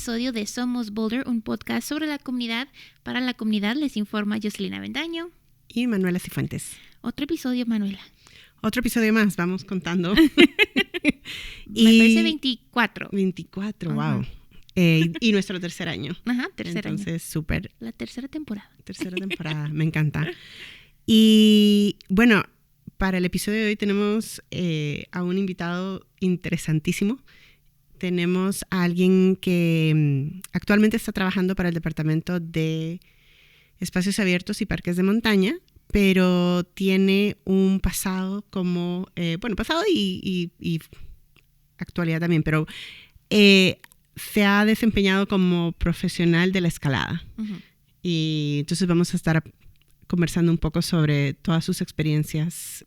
episodio de Somos Boulder, un podcast sobre la comunidad. Para la comunidad les informa Jocelyn Avendaño y Manuela Cifuentes. Otro episodio, Manuela. Otro episodio más, vamos contando. Me parece 24. 24, Ajá. wow. Y nuestro tercer año. Ajá, tercer año. Entonces, súper. La tercera temporada. Tercera temporada, me encanta. Y bueno, para el episodio de hoy tenemos a un invitado interesantísimo. Tenemos a alguien que actualmente está trabajando para el Departamento de Espacios Abiertos y Parques de Montaña, pero tiene un pasado como, pasado y actualidad también, pero se ha desempeñado como profesional de la escalada. Uh-huh. Y entonces vamos a estar conversando un poco sobre todas sus experiencias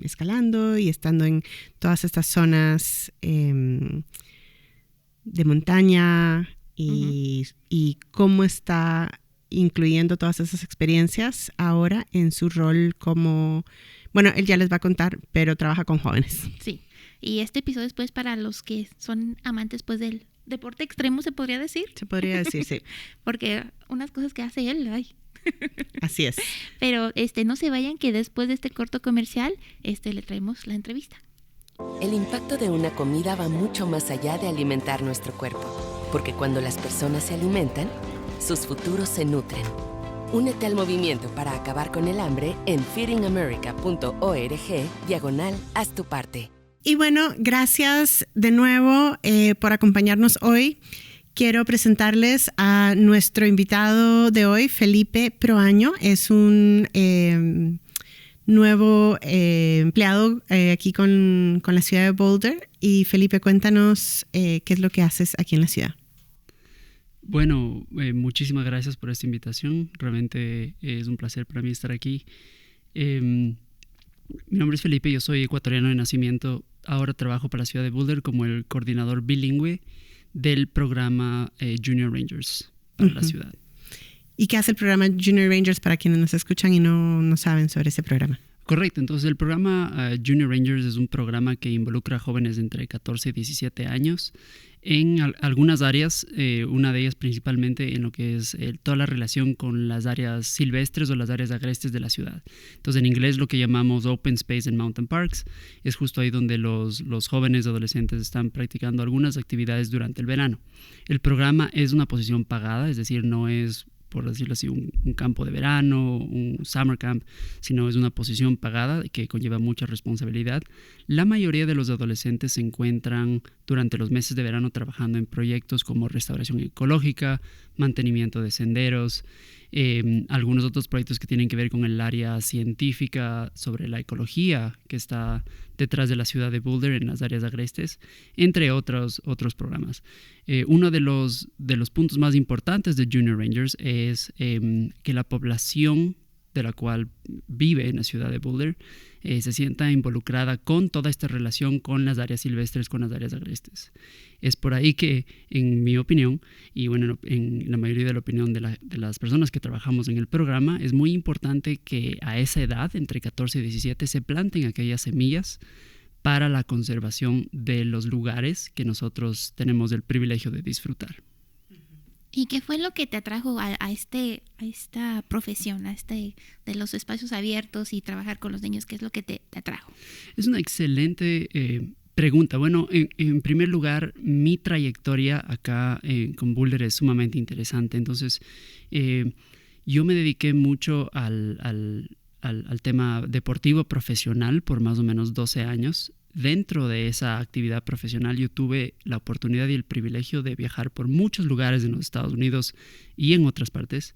escalando y estando en todas estas zonas de montaña y cómo está incluyendo todas esas experiencias ahora en su rol como, bueno, él ya les va a contar, pero trabaja con jóvenes. Sí, y este episodio es pues para los que son amantes pues del deporte extremo, ¿se podría decir? Se podría decir, sí. Porque unas cosas que hace él, ay. Así es. Pero no se vayan, que después de este corto comercial le traemos la entrevista. El impacto de una comida va mucho más allá de alimentar nuestro cuerpo, porque cuando las personas se alimentan, sus futuros se nutren. Únete al movimiento para acabar con el hambre en feedingamerica.org/haz tu parte. Y bueno, gracias de nuevo por acompañarnos hoy. Quiero presentarles a nuestro invitado de hoy, Felipe Proaño. Es un nuevo empleado aquí con la ciudad de Boulder. Y Felipe, cuéntanos qué es lo que haces aquí en la ciudad. Bueno, muchísimas gracias por esta invitación. Realmente es un placer para mí estar aquí. Mi nombre es Felipe, yo soy ecuatoriano de nacimiento. Ahora trabajo para la ciudad de Boulder como el coordinador bilingüe del programa Junior Rangers para la ciudad. ¿Y qué hace el programa Junior Rangers para quienes nos escuchan y no saben sobre ese programa? Correcto, entonces el programa Junior Rangers es un programa que involucra a jóvenes entre 14 y 17 años en algunas áreas, una de ellas principalmente en lo que es toda la relación con las áreas silvestres o las áreas agrestes de la ciudad. Entonces en inglés lo que llamamos Open Space and Mountain Parks es justo ahí donde los jóvenes adolescentes están practicando algunas actividades durante el verano. El programa es una posición pagada, es decir, no es, por decirlo así, un campo de verano, un summer camp, sino es una posición pagada que conlleva mucha responsabilidad. La mayoría de los adolescentes se encuentran durante los meses de verano trabajando en proyectos como restauración ecológica, mantenimiento de senderos, algunos otros proyectos que tienen que ver con el área científica sobre la ecología que está detrás de la ciudad de Boulder en las áreas agrestes, entre otros programas. Uno de los puntos más importantes de Junior Rangers es que la población de la cual vive en la ciudad de Boulder se sienta involucrada con toda esta relación con las áreas silvestres, con las áreas agrestes. Es por ahí que, en mi opinión, y bueno, en la mayoría de la opinión de las personas que trabajamos en el programa, es muy importante que a esa edad, entre 14 y 17, se planten aquellas semillas para la conservación de los lugares que nosotros tenemos el privilegio de disfrutar. ¿Y qué fue lo que te atrajo a esta profesión, de los espacios abiertos y trabajar con los niños? ¿Qué es lo que te atrajo? Es una excelente pregunta. Bueno, en primer lugar, mi trayectoria acá con Boulder es sumamente interesante. Entonces, yo me dediqué mucho al tema deportivo profesional por más o menos 12 años. Dentro de esa actividad profesional yo tuve la oportunidad y el privilegio de viajar por muchos lugares en los Estados Unidos y en otras partes.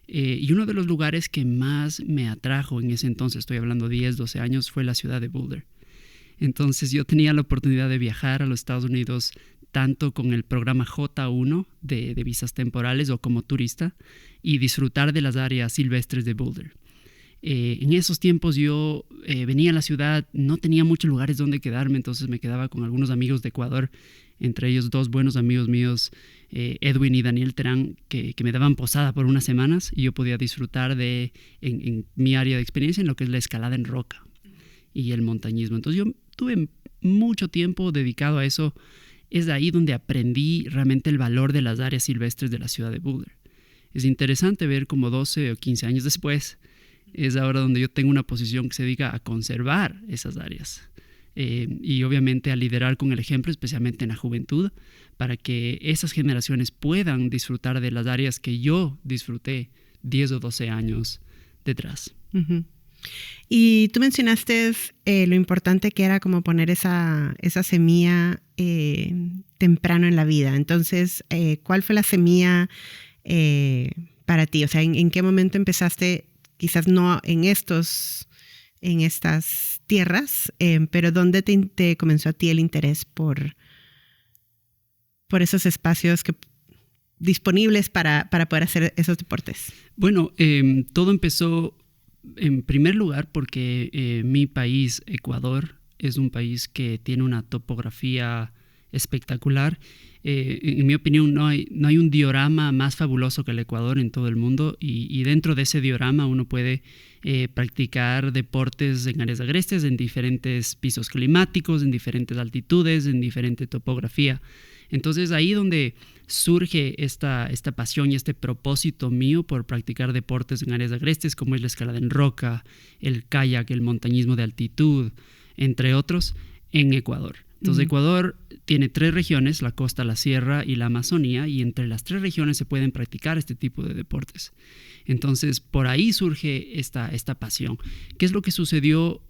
Y uno de los lugares que más me atrajo en ese entonces, estoy hablando 10, 12 años, fue la ciudad de Boulder. Entonces yo tenía la oportunidad de viajar a los Estados Unidos tanto con el programa J1 de visas temporales o como turista y disfrutar de las áreas silvestres de Boulder. En esos tiempos yo venía a la ciudad, no tenía muchos lugares donde quedarme, entonces me quedaba con algunos amigos de Ecuador, entre ellos 2 buenos amigos míos, Edwin y Daniel Terán, que me daban posada por unas semanas y yo podía disfrutar en mi área de experiencia en lo que es la escalada en roca y el montañismo. Entonces yo tuve mucho tiempo dedicado a eso es ahí donde aprendí realmente el valor de las áreas silvestres de la ciudad de Boulder. Es interesante ver cómo 12 o 15 años después es ahora donde yo tengo una posición que se dedica a conservar esas áreas. Y obviamente a liderar con el ejemplo, especialmente en la juventud, para que esas generaciones puedan disfrutar de las áreas que yo disfruté 10 o 12 años detrás. Uh-huh. Y tú mencionaste lo importante que era como poner esa semilla temprano en la vida. Entonces, ¿cuál fue la semilla para ti? O sea, ¿en qué momento empezaste? Quizás no en estas tierras, pero ¿dónde te comenzó a ti el interés por esos espacios disponibles para poder hacer esos deportes? Bueno, todo empezó en primer lugar porque mi país, Ecuador, es un país que tiene una topografía espectacular. En mi opinión, no hay un diorama más fabuloso que el Ecuador en todo el mundo, y dentro de ese diorama uno puede practicar deportes en áreas agrestes, en diferentes pisos climáticos, en diferentes altitudes, en diferente topografía. Entonces ahí donde surge esta pasión y este propósito mío por practicar deportes en áreas agrestes, como es la escalada en roca, el kayak, el montañismo de altitud, entre otros, en Ecuador. Entonces, Ecuador tiene 3 regiones, la costa, la sierra y la Amazonía, y entre las 3 regiones se pueden practicar este tipo de deportes. Entonces, por ahí surge esta pasión. ¿Qué es lo que sucedió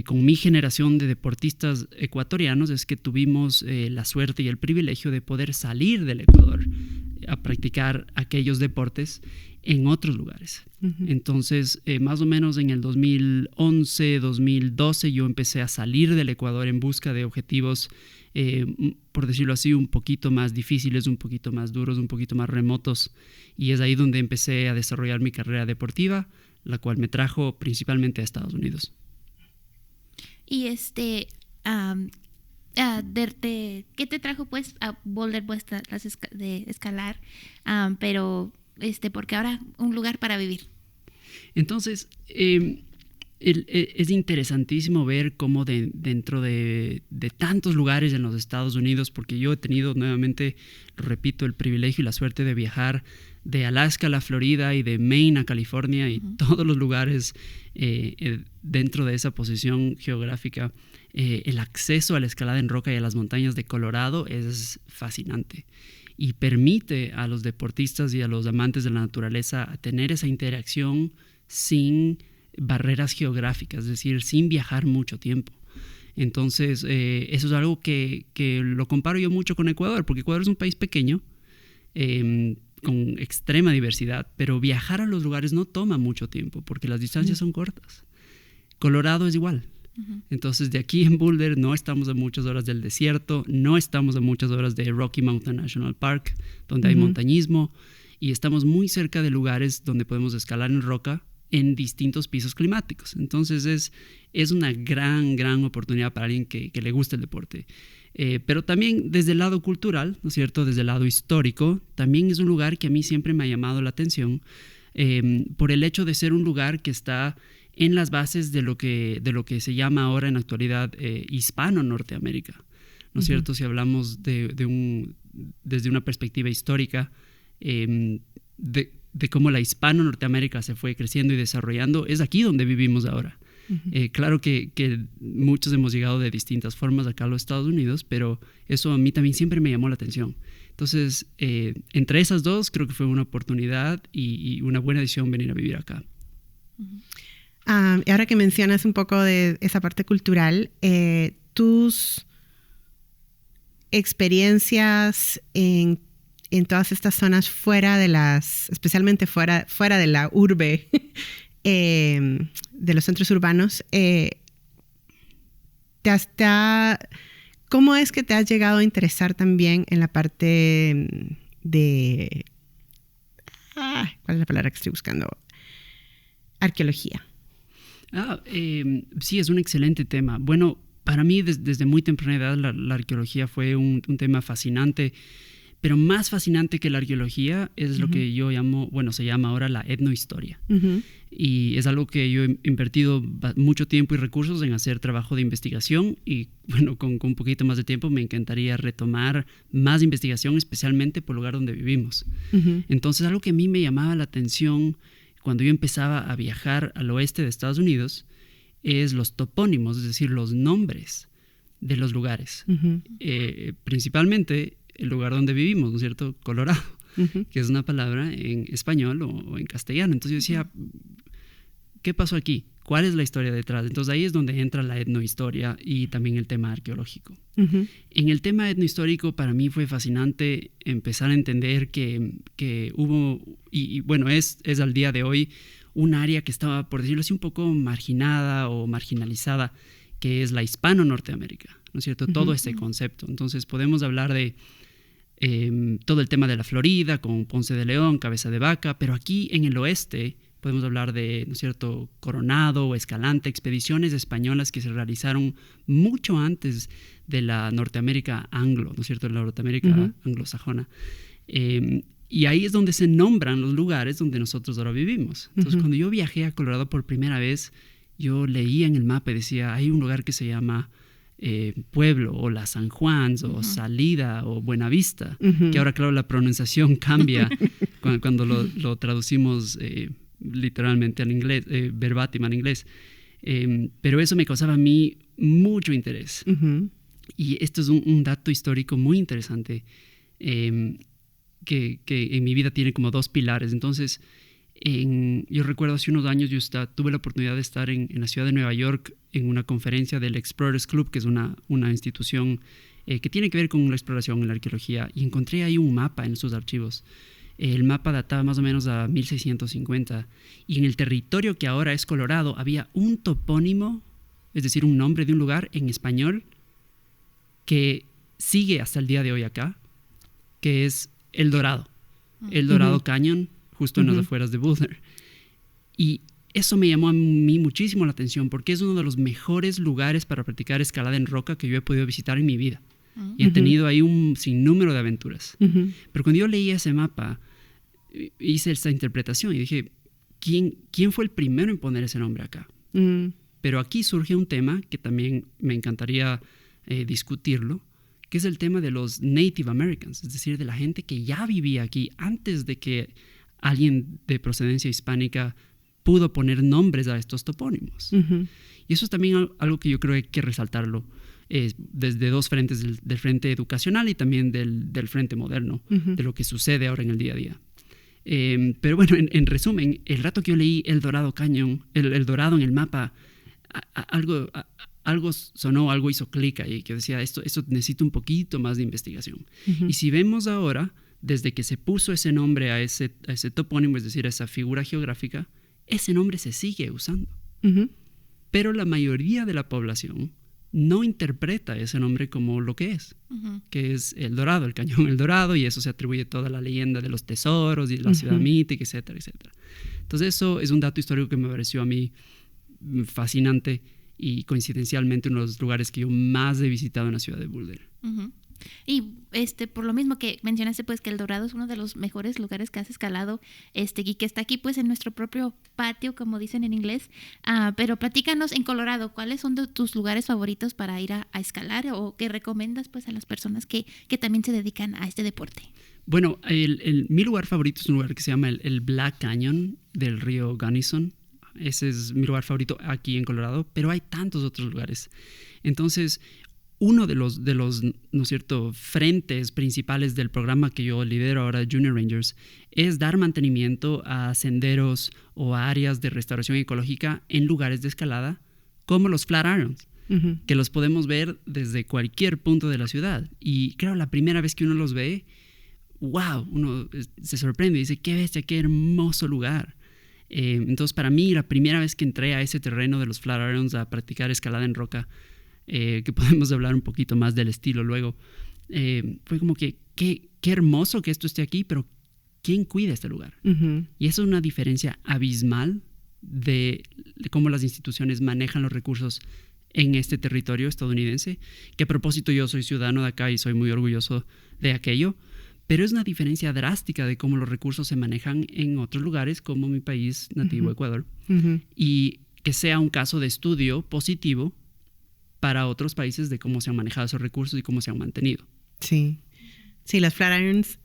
con mi generación de deportistas ecuatorianos? Es que tuvimos la suerte y el privilegio de poder salir del Ecuador a practicar aquellos deportes en otros lugares. Uh-huh. Entonces, más o menos en el 2011, 2012, yo empecé a salir del Ecuador en busca de objetivos, por decirlo así, un poquito más difíciles, un poquito más duros, un poquito más remotos. Y es ahí donde empecé a desarrollar mi carrera deportiva, la cual me trajo principalmente a Estados Unidos. Y ¿qué te trajo pues a Boulder, pues de escalar, pero porque ahora un lugar para vivir? Entonces, es interesantísimo ver cómo dentro de tantos lugares en los Estados Unidos, porque yo he tenido nuevamente, lo repito, el privilegio y la suerte de viajar de Alaska a la Florida y de Maine a California, y todos los lugares dentro de esa posición geográfica. El acceso a la escalada en roca y a las montañas de Colorado es fascinante y permite a los deportistas y a los amantes de la naturaleza a tener esa interacción sin barreras geográficas, es decir, sin viajar mucho tiempo. Entonces, eso es algo que lo comparo yo mucho con Ecuador, porque Ecuador es un país pequeño, con extrema diversidad, pero viajar a los lugares no toma mucho tiempo porque las distancias son cortas. Colorado es igual. Entonces, de aquí en Boulder no estamos a muchas horas del desierto, no estamos a muchas horas de Rocky Mountain National Park, donde hay montañismo, y estamos muy cerca de lugares donde podemos escalar en roca en distintos pisos climáticos. Entonces, es una gran oportunidad para alguien que le guste el deporte. Pero también desde el lado cultural, ¿no es cierto? Desde el lado histórico, también es un lugar que a mí siempre me ha llamado la atención por el hecho de ser un lugar que está en las bases de lo que se llama ahora en la actualidad Hispano-Norteamérica, ¿no es cierto? Si hablamos desde una perspectiva histórica de cómo la Hispano-Norteamérica se fue creciendo y desarrollando, es aquí donde vivimos ahora. Claro que muchos hemos llegado de distintas formas acá a los Estados Unidos, pero eso a mí también siempre me llamó la atención. Entonces, entre esas dos, creo que fue una oportunidad y una buena decisión venir a vivir acá. Y ahora que mencionas un poco de esa parte cultural, tus experiencias en todas estas zonas especialmente fuera de la urbe, de los centros urbanos, ¿cómo es que te has llegado a interesar también en la parte de... ¿cuál es la palabra que estoy buscando? Arqueología. Sí, es un excelente tema. Bueno, para mí desde muy temprana edad la arqueología fue un tema fascinante, Pero más fascinante que la arqueología es lo que yo llamo, se llama ahora la etnohistoria. Y es algo que yo he invertido mucho tiempo y recursos en hacer trabajo de investigación y bueno, con un poquito más de tiempo me encantaría retomar más investigación, especialmente por el lugar donde vivimos. Entonces, algo que a mí me llamaba la atención cuando yo empezaba a viajar al oeste de Estados Unidos es los topónimos, es decir, los nombres de los lugares. Principalmente el lugar donde vivimos, ¿no es cierto? Colorado, que es una palabra en español o en castellano. Entonces yo decía, ¿qué pasó aquí? ¿Cuál es la historia detrás? Entonces ahí es donde entra la etnohistoria y también el tema arqueológico. En el tema etnohistórico para mí fue fascinante empezar a entender que hubo, y bueno, es al día de hoy un área que estaba, por decirlo así, un poco marginada o marginalizada, que es la Hispano-Norteamérica, ¿no es cierto? Todo ese concepto. Entonces podemos hablar de todo el tema de la Florida, con Ponce de León, Cabeza de Vaca, pero aquí en el oeste podemos hablar de, ¿no es cierto?, Coronado o Escalante, expediciones españolas que se realizaron mucho antes de la Norteamérica anglo, ¿no es cierto?, la Norteamérica anglosajona. Y ahí es donde se nombran los lugares donde nosotros ahora vivimos. Entonces, cuando yo viajé a Colorado por primera vez, yo leía en el mapa y decía, hay un lugar que se llama Pueblo o La San Juan o Salida o Buenavista, que ahora, claro, la pronunciación cambia cuando lo traducimos literalmente al inglés, verbatim al inglés. Pero eso me causaba a mí mucho interés. Y esto es un dato histórico muy interesante que en mi vida tiene como dos pilares. Entonces, yo recuerdo hace unos años tuve la oportunidad de estar en la ciudad de Nueva York en una conferencia del Explorers Club, que es una institución que tiene que ver con la exploración en la arqueología, y encontré ahí un mapa en sus archivos. El mapa databa más o menos a 1650 y en el territorio que ahora es Colorado había un topónimo, es decir, un nombre de un lugar en español que sigue hasta el día de hoy acá, que es El Dorado. El Dorado Canyon, justo en las afueras de Boulder. Y eso me llamó a mí muchísimo la atención porque es uno de los mejores lugares para practicar escalada en roca que yo he podido visitar en mi vida. Y he tenido ahí un sinnúmero de aventuras. Pero cuando yo leí ese mapa, hice esta interpretación y dije, ¿quién fue el primero en poner ese nombre acá? Pero aquí surge un tema que también me encantaría discutirlo, que es el tema de los Native Americans, es decir, de la gente que ya vivía aquí antes de que alguien de procedencia hispánica pudo poner nombres a estos topónimos. Y eso es también algo que yo creo que hay que resaltarlo desde dos frentes, del frente educacional y también del frente moderno, de lo que sucede ahora en el día a día. Pero bueno, en resumen, el rato que yo leí El Dorado Canyon, el Dorado en el mapa, algo sonó, algo hizo clic ahí, que decía, esto necesita un poquito más de investigación. Y si vemos ahora, desde que se puso ese nombre a ese topónimo, es decir, a esa figura geográfica, ese nombre se sigue usando. Pero la mayoría de la población no interpreta ese nombre como lo que es, que es El Dorado, el Cañón El Dorado, y eso se atribuye toda la leyenda de los tesoros y la ciudad mítica, etcétera, etcétera. Entonces eso es un dato histórico que me pareció a mí fascinante y coincidencialmente uno de los lugares que yo más he visitado en la ciudad de Boulder. Y por lo mismo que mencionaste, pues que El Dorado es uno de los mejores lugares que has escalado, y que está aquí pues en nuestro propio patio, como dicen en inglés. Pero platícanos en Colorado, ¿cuáles son tus lugares favoritos para ir a escalar o que recomiendas pues a las personas que también se dedican a este deporte? Bueno, mi lugar favorito es un lugar que se llama el Black Canyon del río Gunnison. Ese es mi lugar favorito aquí en Colorado, pero hay tantos otros lugares. Entonces, uno de los ¿no es cierto?, frentes principales del programa que yo lidero ahora, Junior Rangers, es dar mantenimiento a senderos o a áreas de restauración ecológica en lugares de escalada como los Flatirons, que los podemos ver desde cualquier punto de la ciudad. Y claro, la primera vez que uno los ve, wow, uno se sorprende y dice, qué bestia, qué hermoso lugar. Entonces, para mí, la primera vez que entré a ese terreno de los Flatirons a practicar escalada en roca, que podemos hablar un poquito más del estilo luego, fue como que qué hermoso que esto esté aquí, pero ¿quién cuida este lugar? Y eso es una diferencia abismal de cómo las instituciones manejan los recursos en este territorio estadounidense, que a propósito yo soy ciudadano de acá y soy muy orgulloso de aquello, pero es una diferencia drástica de cómo los recursos se manejan en otros lugares como mi país nativo, Ecuador, y que sea un caso de estudio positivo para otros países de cómo se han manejado esos recursos y cómo se han mantenido. Sí, sí, las Flatirons,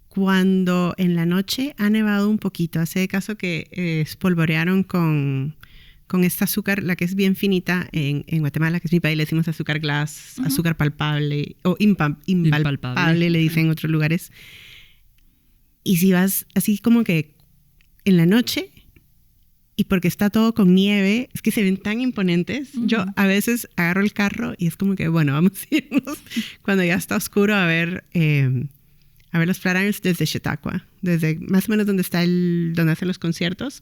cuando en la noche ha nevado un poquito, hace caso que espolvorearon con esta azúcar, la que es bien finita en Guatemala, que es mi país, le decimos azúcar glass, azúcar palpable o impalpable, le dicen en otros lugares. Y si vas así como que en la noche, y porque está todo con nieve, es que se ven tan imponentes. Yo a veces agarro el carro y es como que, bueno, vamos a irnos cuando ya está oscuro a ver los Flatirons desde Chautauqua, desde más o menos donde está donde hacen los conciertos.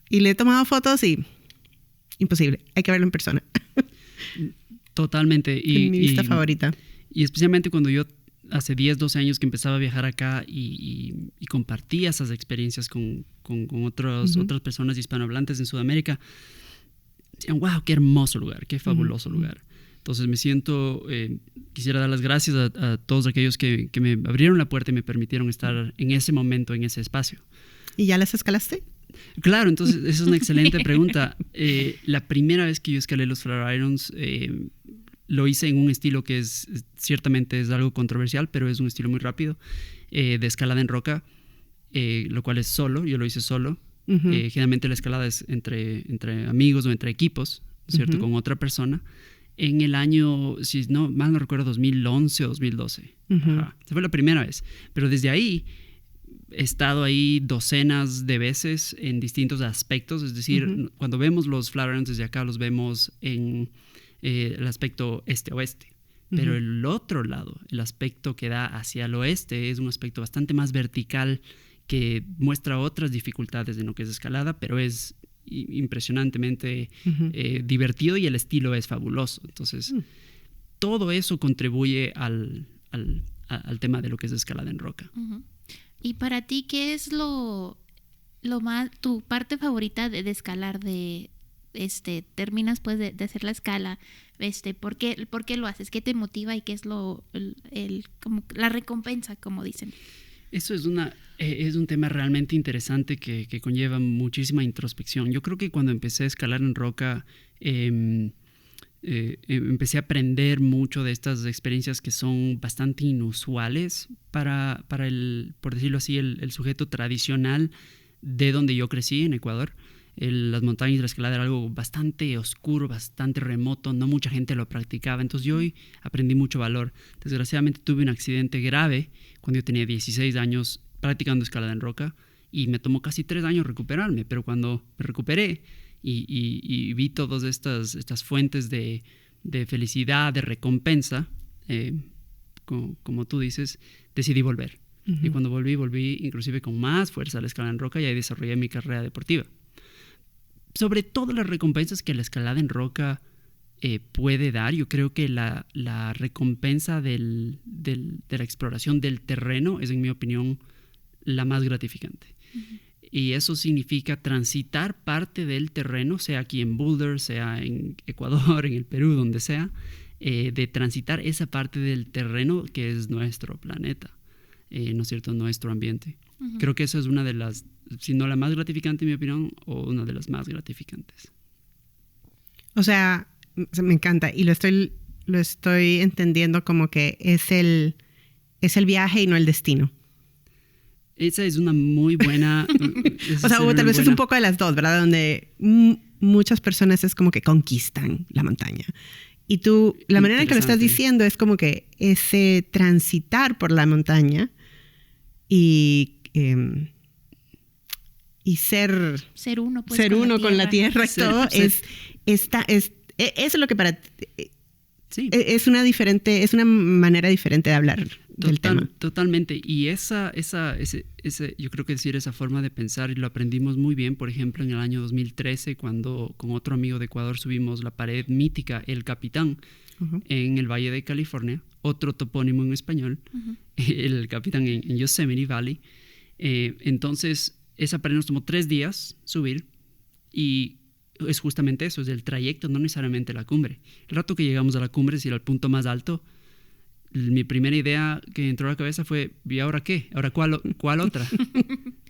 Y le he tomado fotos y imposible, hay que verlo en persona. Totalmente. Mi vista favorita. Y especialmente cuando yo hace 10, 12 años que empezaba a viajar acá y compartía esas experiencias con otras personas hispanohablantes en Sudamérica, decían, wow, qué hermoso lugar, qué fabuloso lugar. Entonces me siento, quisiera dar las gracias a todos aquellos que me abrieron la puerta y me permitieron estar en ese momento, en ese espacio. ¿Y ya las escalaste? Claro, entonces esa es una excelente pregunta. La primera vez que yo escalé los Flatirons, lo hice en un estilo que ciertamente es algo controversial, pero es un estilo muy rápido, de escalada en roca, lo cual es solo, yo lo hice solo. Generalmente la escalada es entre amigos o entre equipos, ¿cierto? Con otra persona. En el año, si no mal no recuerdo, 2011 o 2012. Esa fue la primera vez. Pero desde ahí he estado ahí docenas de veces en distintos aspectos. Es decir, cuando vemos los Flatirons desde acá, los vemos en el aspecto este-oeste. Pero el otro lado, el aspecto que da hacia el oeste, es un aspecto bastante más vertical que muestra otras dificultades en lo que es escalada, pero es impresionantemente divertido y el estilo es fabuloso. Entonces, todo eso contribuye al tema de lo que es escalada en roca. Y para ti, ¿qué es lo más, tu parte favorita de escalar? Terminas pues de hacer la escala, ¿por qué lo haces? ¿Qué te motiva y qué es como la recompensa, como dicen? Eso es un tema realmente interesante que conlleva muchísima introspección. Yo creo que cuando empecé a escalar en roca, empecé a aprender mucho de estas experiencias que son bastante inusuales para el, por decirlo así, el sujeto tradicional de donde yo crecí, en Ecuador. Las montañas y la escalada era algo bastante oscuro, bastante remoto, no mucha gente lo practicaba, entonces yo hoy aprendí mucho valor. Desgraciadamente tuve un accidente grave cuando yo tenía 16 años practicando escalada en roca y me tomó casi 3 años recuperarme, pero cuando me recuperé y vi todas estas fuentes de felicidad, de recompensa, como tú dices, decidí volver. Y cuando volví inclusive con más fuerza a la escalada en roca y ahí desarrollé mi carrera deportiva. Sobre todo las recompensas que la escalada en roca puede dar, yo creo que la recompensa de la exploración del terreno es, en mi opinión, la más gratificante. Y eso significa transitar parte del terreno, sea aquí en Boulder, sea en Ecuador, en el Perú, donde sea, de transitar esa parte del terreno que es nuestro planeta, ¿no es cierto?, nuestro ambiente. Creo que eso es una de las, si no la más gratificante, en mi opinión, o una de las más gratificantes. O sea, me encanta y lo estoy entendiendo como que es el viaje y no el destino. Esa es una muy buena... o sea, tal vez es un poco de las dos, ¿verdad? Donde muchas personas es como que conquistan la montaña. Y tú, la manera en que lo estás diciendo es como que ese transitar por la montaña y ser uno, pues, uno con la tierra y todo, eso es lo que para sí. Es una manera diferente de hablar del tema. Totalmente. Y esa yo creo que decir esa forma de pensar, y lo aprendimos muy bien, por ejemplo, en el año 2013, cuando con otro amigo de Ecuador subimos la pared mítica El Capitán en el Valle de California, otro topónimo en español, El Capitán en Yosemite Valley. Entonces, esa pared nos tomó 3 días subir y es justamente eso, es el trayecto, no necesariamente la cumbre. El rato que llegamos a la cumbre, es decir, al punto más alto, mi primera idea que entró a la cabeza fue, ¿y ahora qué? ¿Ahora cuál otra?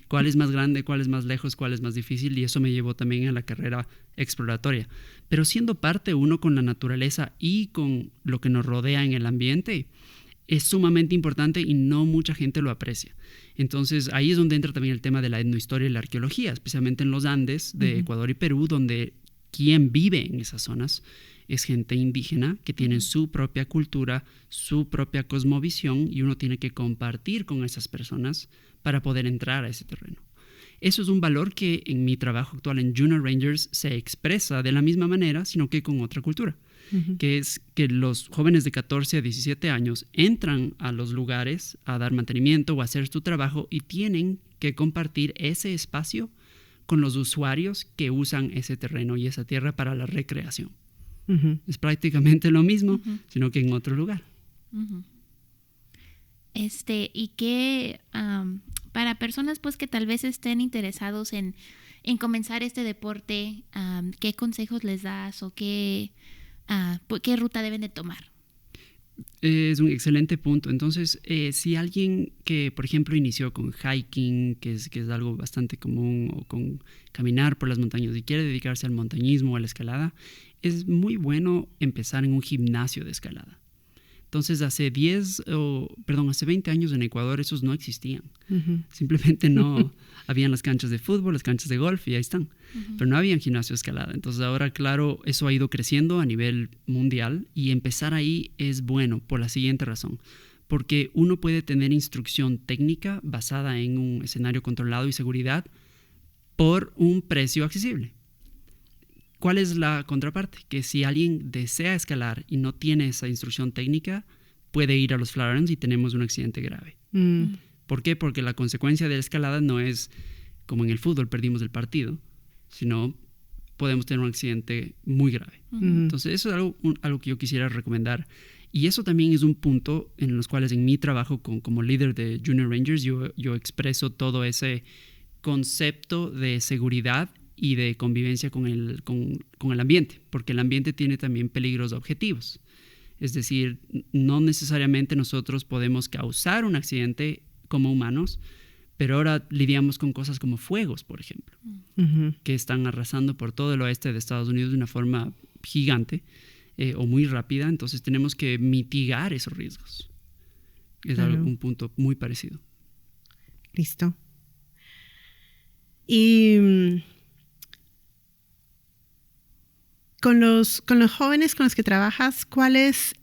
¿Cuál es más grande? ¿Cuál es más lejos? ¿Cuál es más difícil? Y eso me llevó también a la carrera exploratoria. Pero siendo parte uno con la naturaleza y con lo que nos rodea en el ambiente, es sumamente importante y no mucha gente lo aprecia. Entonces, ahí es donde entra también el tema de la etnohistoria y la arqueología, especialmente en los Andes de Ecuador y Perú, donde quien vive en esas zonas es gente indígena que tienen su propia cultura, su propia cosmovisión, y uno tiene que compartir con esas personas para poder entrar a ese terreno. Eso es un valor que en mi trabajo actual en Junior Rangers se expresa de la misma manera, sino que con otra cultura, que es que los jóvenes de 14 a 17 años entran a los lugares a dar mantenimiento o a hacer su trabajo y tienen que compartir ese espacio con los usuarios que usan ese terreno y esa tierra para la recreación. Es prácticamente lo mismo, sino que en otro lugar. Y que para personas pues que tal vez estén interesados en comenzar este deporte, ¿qué consejos les das o qué ruta deben de tomar? Es un excelente punto. Entonces, si alguien que, por ejemplo, inició con hiking, que es algo bastante común, o con caminar por las montañas y quiere dedicarse al montañismo o a la escalada, es muy bueno empezar en un gimnasio de escalada. Entonces, hace 20 años en Ecuador esos no existían. Simplemente no habían las canchas de fútbol, las canchas de golf y ahí están. Pero no había gimnasio de escalada. Entonces, ahora, claro, eso ha ido creciendo a nivel mundial y empezar ahí es bueno por la siguiente razón. Porque uno puede tener instrucción técnica basada en un escenario controlado y seguridad por un precio accesible. ¿Cuál es la contraparte? Que si alguien desea escalar y no tiene esa instrucción técnica, puede ir a los Flatirons y tenemos un accidente grave. ¿Por qué? Porque la consecuencia de la escalada no es como en el fútbol, perdimos el partido, sino podemos tener un accidente muy grave. Entonces, eso es algo que yo quisiera recomendar. Y eso también es un punto en los cuales en mi trabajo como líder de Junior Rangers yo expreso todo ese concepto de seguridad y de convivencia con el ambiente, porque el ambiente tiene también peligros objetivos. Es decir, no necesariamente nosotros podemos causar un accidente como humanos, pero ahora lidiamos con cosas como fuegos, por ejemplo, que están arrasando por todo el oeste de Estados Unidos de una forma gigante o muy rápida. Entonces tenemos que mitigar esos riesgos. Es un punto muy parecido. Listo. Y con los jóvenes con los que trabajas, ¿cuál es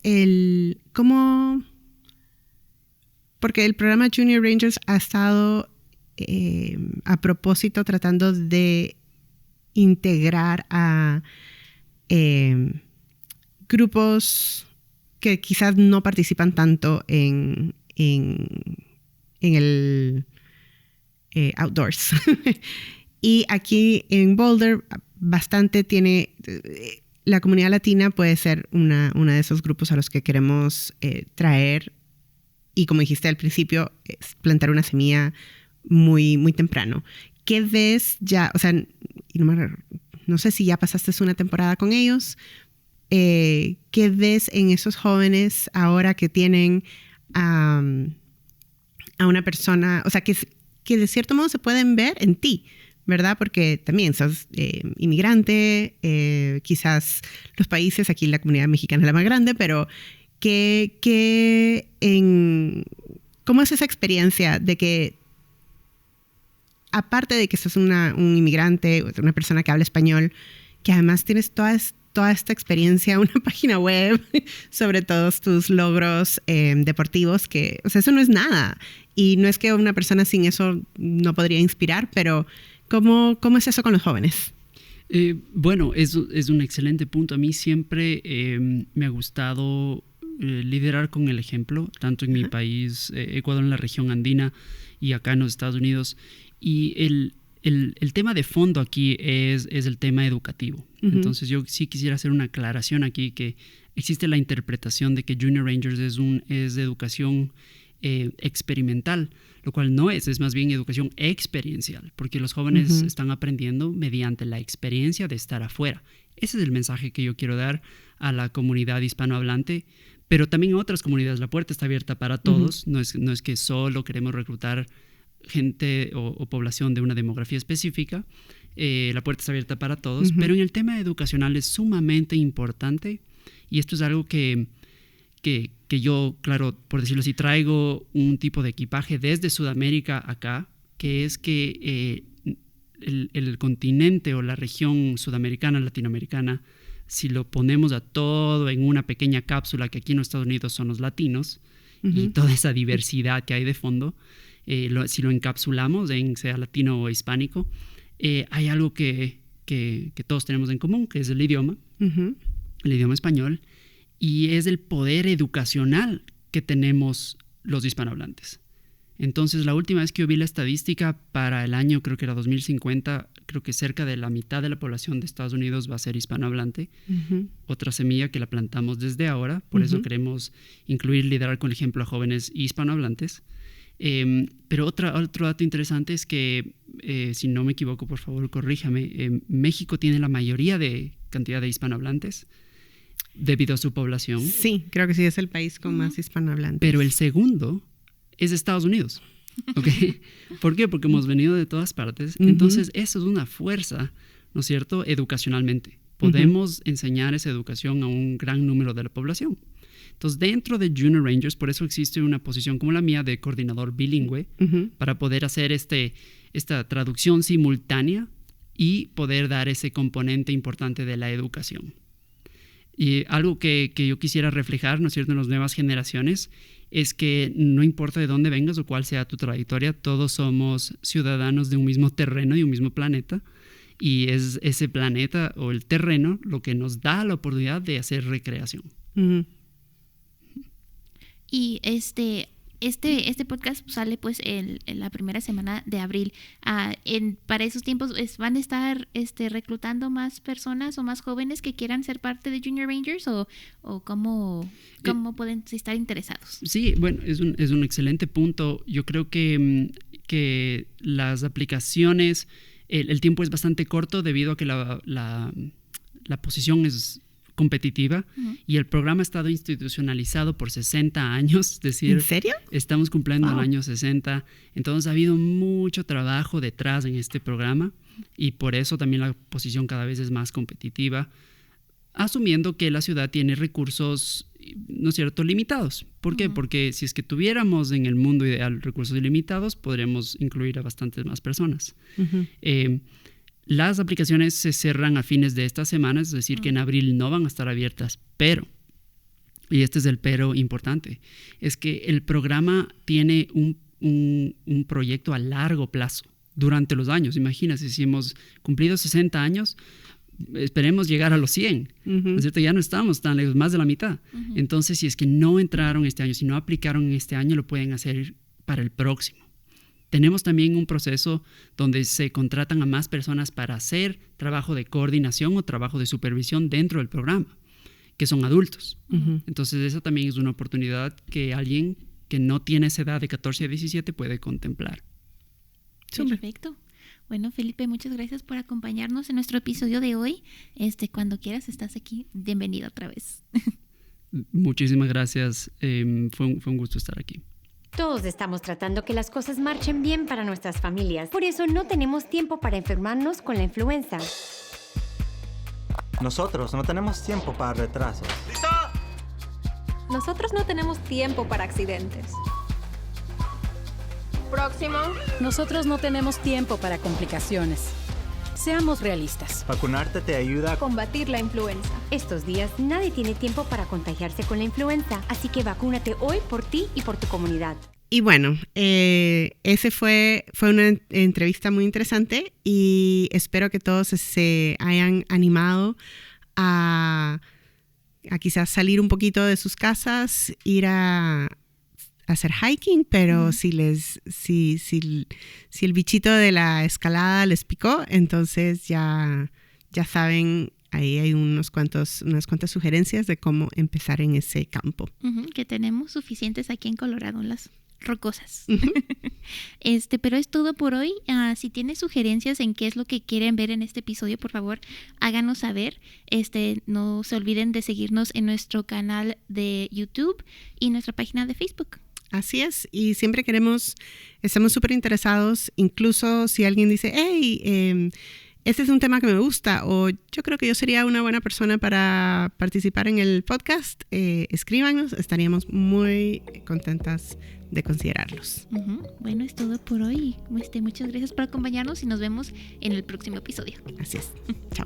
porque el programa Junior Rangers ha estado a propósito tratando de integrar a grupos que quizás no participan tanto en el outdoors. Y aquí en Boulder bastante tiene... La comunidad latina puede ser una de esos grupos a los que queremos traer. Y como dijiste al principio, es plantar una semilla muy, muy temprano. ¿Qué ves ya? O sea, no sé si ya pasaste una temporada con ellos. ¿Qué ves en esos jóvenes ahora que tienen a una persona? O sea, que de cierto modo se pueden ver en ti, ¿verdad? Porque también sos inmigrante, quizás los países, aquí la comunidad mexicana es la más grande, pero ¿cómo es esa experiencia de que, aparte de que sos un inmigrante, una persona que habla español, que además tienes toda esta experiencia, una página web sobre todos tus logros deportivos, que, o sea, eso no es nada. Y no es que una persona sin eso no podría inspirar, pero ¿cómo es eso con los jóvenes? Bueno, es un excelente punto. A mí siempre me ha gustado liderar con el ejemplo, tanto en mi país, Ecuador, en la región andina, y acá en los Estados Unidos. Y el tema de fondo aquí es el tema educativo. Entonces yo sí quisiera hacer una aclaración aquí, que existe la interpretación de que Junior Rangers es de educación experimental, lo cual no es más bien educación experiencial, porque los jóvenes están aprendiendo mediante la experiencia de estar afuera. Ese es el mensaje que yo quiero dar a la comunidad hispanohablante, pero también en otras comunidades. La puerta está abierta para todos. No es que solo queremos reclutar gente o población de una demografía específica. La puerta está abierta para todos, pero en el tema educacional es sumamente importante, y esto es algo que yo, claro, por decirlo así, traigo un tipo de equipaje desde Sudamérica acá, que es que el continente o la región sudamericana, latinoamericana, si lo ponemos a todo en una pequeña cápsula, que aquí en los Estados Unidos son los latinos, y toda esa diversidad que hay de fondo, si lo encapsulamos en sea latino o hispánico, hay algo que todos tenemos en común, que es el idioma español, y es el poder educacional que tenemos los hispanohablantes. Entonces, la última vez que yo vi la estadística para el año, creo que era 2050, creo que cerca de la mitad de la población de Estados Unidos va a ser hispanohablante. Otra semilla que la plantamos desde ahora, por eso queremos incluir, liderar con el ejemplo a jóvenes hispanohablantes. Pero otro dato interesante es que, si no me equivoco, por favor, corríjame, México tiene la mayoría de cantidad de hispanohablantes debido a su población. Sí, creo que sí, es el país con más hispanohablantes. Pero el segundo es Estados Unidos. ¿Okay? ¿Por qué? Porque hemos venido de todas partes. Entonces, eso es una fuerza, ¿no es cierto?, educacionalmente. Podemos enseñar esa educación a un gran número de la población. Entonces, dentro de Junior Rangers, por eso existe una posición como la mía de coordinador bilingüe, para poder hacer esta traducción simultánea y poder dar ese componente importante de la educación. Y algo que yo quisiera reflejar, ¿no es cierto?, en las nuevas generaciones, es que no importa de dónde vengas o cuál sea tu trayectoria, todos somos ciudadanos de un mismo terreno y un mismo planeta, y es ese planeta o el terreno lo que nos da la oportunidad de hacer recreación. Y este podcast sale pues en la primera semana de abril. Para esos tiempos van a estar reclutando más personas o más jóvenes que quieran ser parte de Junior Rangers, o cómo pueden estar interesados. Sí, bueno, es un excelente punto. Yo creo que las aplicaciones, el tiempo es bastante corto debido a que la posición es competitiva, y el programa ha estado institucionalizado por 60 años, es decir, ¿en serio? Estamos cumpliendo el año 60, entonces ha habido mucho trabajo detrás en este programa, y por eso también la posición cada vez es más competitiva, asumiendo que la ciudad tiene recursos, ¿no es cierto?, limitados. ¿Por qué? Porque si es que tuviéramos en el mundo ideal recursos ilimitados, podríamos incluir a bastantes más personas. Las aplicaciones se cerran a fines de esta semana, es decir, que en abril no van a estar abiertas, pero, y este es el pero importante, es que el programa tiene un proyecto a largo plazo, durante los años. Imagínense, si hemos cumplido 60 años, esperemos llegar a los 100, ¿no es cierto? Ya no estamos tan lejos, más de la mitad. Entonces, si es que no entraron este año, si no aplicaron en este año, lo pueden hacer para el próximo. Tenemos también un proceso donde se contratan a más personas para hacer trabajo de coordinación o trabajo de supervisión dentro del programa, que son adultos. Entonces, esa también es una oportunidad que alguien que no tiene esa edad de 14 a 17 puede contemplar. Perfecto. Bueno, Felipe, muchas gracias por acompañarnos en nuestro episodio de hoy. Cuando quieras, estás aquí. Bienvenido otra vez. Muchísimas gracias. Fue un gusto estar aquí. Todos estamos tratando que las cosas marchen bien para nuestras familias. Por eso no tenemos tiempo para enfermarnos con la influenza. Nosotros no tenemos tiempo para retrasos. ¡Listo! Nosotros no tenemos tiempo para accidentes. Próximo. Nosotros no tenemos tiempo para complicaciones. Seamos realistas. Vacunarte te ayuda a combatir la influenza. Estos días nadie tiene tiempo para contagiarse con la influenza, así que vacúnate hoy por ti y por tu comunidad. Y bueno, ese fue una entrevista muy interesante, y espero que todos se hayan animado a quizás salir un poquito de sus casas, ir a hacer hiking, pero si el bichito de la escalada les picó, entonces ya saben, ahí hay unas cuantas sugerencias de cómo empezar en ese campo. Que tenemos suficientes aquí en Colorado, en las rocosas. Pero es todo por hoy. Si tienen sugerencias en qué es lo que quieren ver en este episodio, por favor, háganos saber. No se olviden de seguirnos en nuestro canal de YouTube y nuestra página de Facebook. Así es, y siempre estamos súper interesados, incluso si alguien dice, hey, este es un tema que me gusta, o yo creo que yo sería una buena persona para participar en el podcast, escríbanos, estaríamos muy contentas de considerarlos. Bueno, es todo por hoy. Muchas gracias por acompañarnos y nos vemos en el próximo episodio. Así es. Chao.